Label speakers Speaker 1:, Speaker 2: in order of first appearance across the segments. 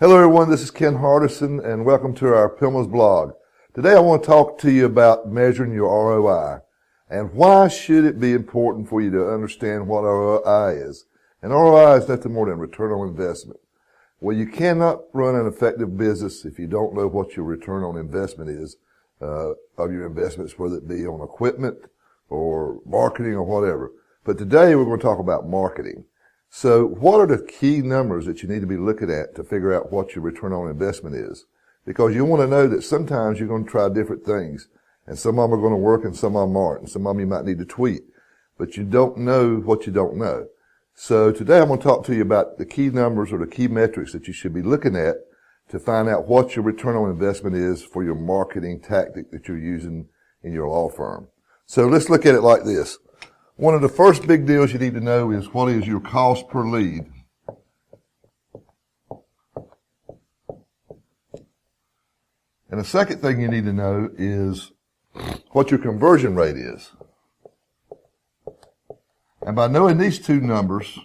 Speaker 1: Hello everyone, this is Ken Hardison and welcome to our Pilma's blog. Today I want to talk to you about measuring your ROI and why should it be important for you to understand what ROI is. And ROI is nothing more than return on investment. Well, you cannot run an effective business if you don't know what your return on investment is of your investments, whether it be on equipment or marketing or whatever. But today we're going to talk about marketing. So what are the key numbers that you need to be looking at to figure out what your return on investment is? Because you want to know that sometimes you're going to try different things, and some of them are going to work and some of them aren't, and some of them you might need to tweak, but you don't know what you don't know. So today I'm going to talk to you about the key numbers or the key metrics that you should be looking at to find out what your return on investment is for your marketing tactic that you're using in your law firm. So let's look at it like this. One of the first big deals you need to know is what is your cost per lead. And the second thing you need to know is what your conversion rate is. And by knowing these two numbers,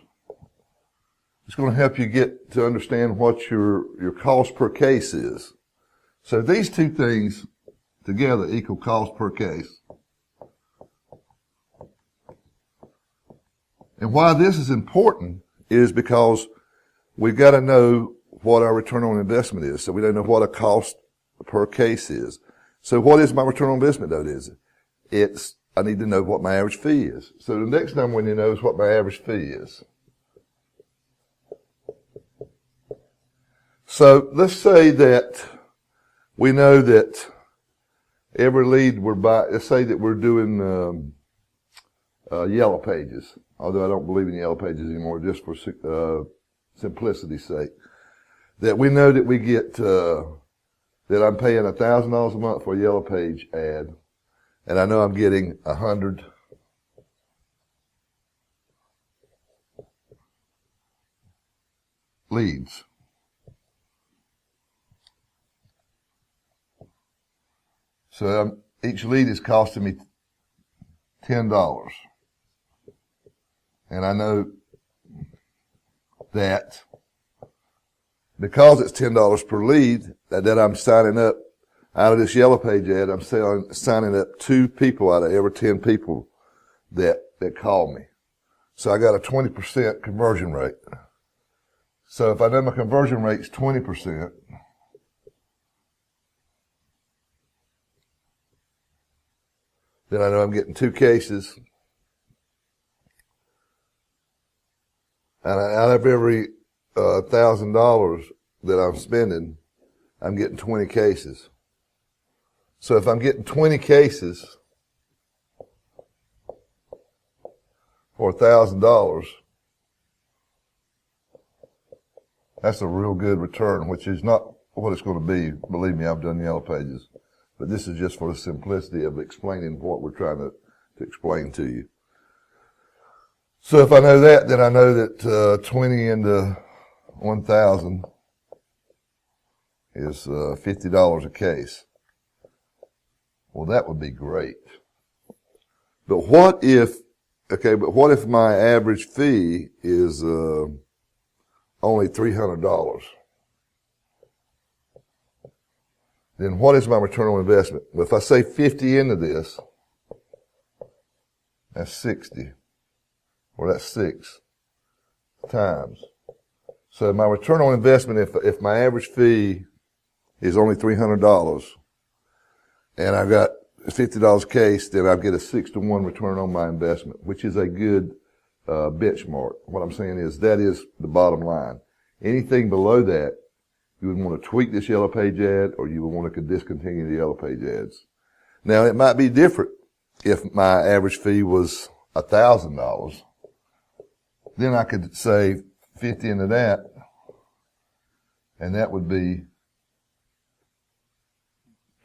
Speaker 1: it's going to help you get to understand what your cost per case is. So these two things together equal cost per case. And why this is important is because we've got to know what our return on investment is. So we don't know what a cost per case is. So what is my return on investment though? I need to know what my average fee is. So the next number we need to know is what my average fee is. So let's say that we know that every lead let's say that we're doing Yellow Pages. Although I don't believe in Yellow Pages anymore, just for simplicity's sake. That we know that we get, that I'm paying $1,000 a month for a Yellow Page ad, and I know I'm getting 100 leads. So each lead is costing me $10. And I know that because it's $10 per lead, that I'm signing up out of this Yellow Page ad, I'm signing up 2 people out of every 10 people that call me. So I got a 20% conversion rate. So if I know my conversion rate's 20%, then I know I'm getting 2 cases. And out of every $1,000 that I'm spending, I'm getting 20 cases. So if I'm getting 20 cases for $1,000, that's a real good return, which is not what it's going to be. Believe me, I've done Yellow Pages. But this is just for the simplicity of explaining what we're trying to explain to you. So if I know that, then I know that 20 into 1,000 is $50 a case. Well, that would be great. But what if my average fee is only $300? Then what is my return on investment? Well, if I say 50 into this, that's 60. Or that's 6 times. So my return on investment, if my average fee is only $300 and I've got a $50 case, then I get a 6-to-1 return on my investment, which is a good benchmark. What I'm saying is that is the bottom line. Anything below that, you would want to tweak this Yellow Page ad, or you would want to discontinue the Yellow Page ads. Now it might be different if my average fee was $1,000. Then I could say 50 into that, and that would be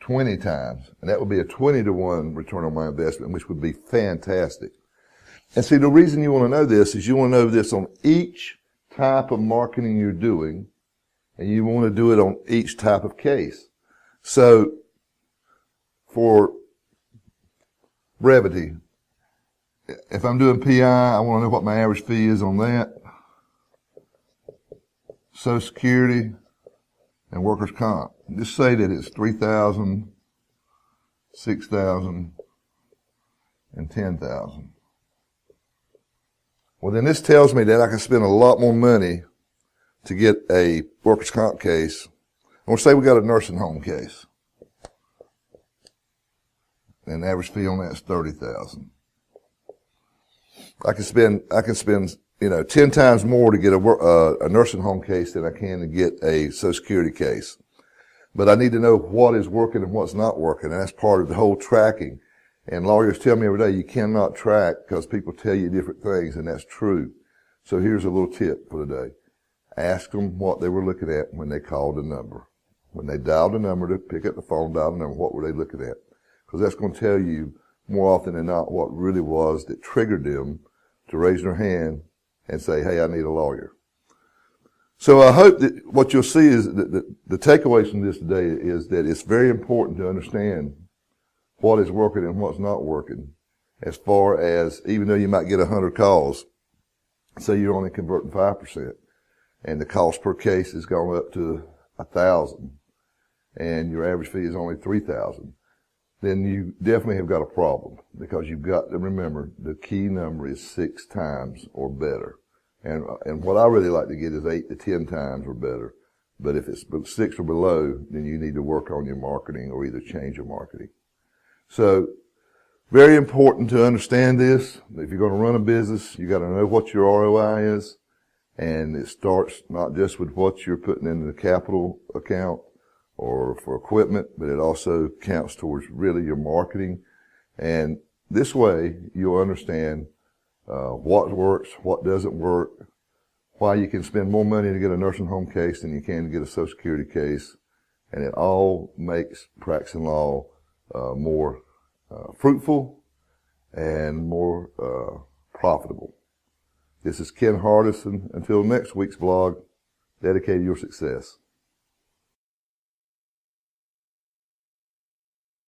Speaker 1: 20 times. And that would be a 20-to-1 return on my investment, which would be fantastic. And see, the reason you want to know this is you want to know this on each type of marketing you're doing, and you want to do it on each type of case. So, for brevity, if I'm doing PI, I want to know what my average fee is on that. Social Security, and workers' comp. Just say that it's 3,000, 6,000, and 10,000. Well, then this tells me that I can spend a lot more money to get a workers' comp case. I want to say we got a nursing home case. And the average fee on that is 30,000. I can spend, 10 times more to get a nursing home case than I can to get a Social Security case. But I need to know what is working and what's not working, and that's part of the whole tracking. And lawyers tell me every day you cannot track because people tell you different things, and that's true. So here's a little tip for the day. Ask them what they were looking at when they called the number. When they dialed the number to pick up the phone, dial the number, what were they looking at? Because that's going to tell you more often than not what really was that triggered them to raise their hand and say, hey, I need a lawyer. So I hope that what you'll see is that the takeaways from this today is that it's very important to understand what is working and what's not working, as far as, even though you might get 100 calls, say you're only converting 5%, and the cost per case has gone up to 1,000, and your average fee is only 3,000, then you definitely have got a problem, because you've got to remember the key number is 6 times or better. And what I really like to get is 8 to 10 times or better. But if it's 6 or below, then you need to work on your marketing or either change your marketing. So, very important to understand this. If you're going to run a business, you got to know what your ROI is. And it starts not just with what you're putting in the capital account or for equipment, but it also counts towards really your marketing. And this way, you'll understand what works, what doesn't work, why you can spend more money to get a nursing home case than you can to get a Social Security case. And it all makes practicing law more fruitful and more profitable. This is Ken Hardison. Until next week's vlog, dedicated to your success.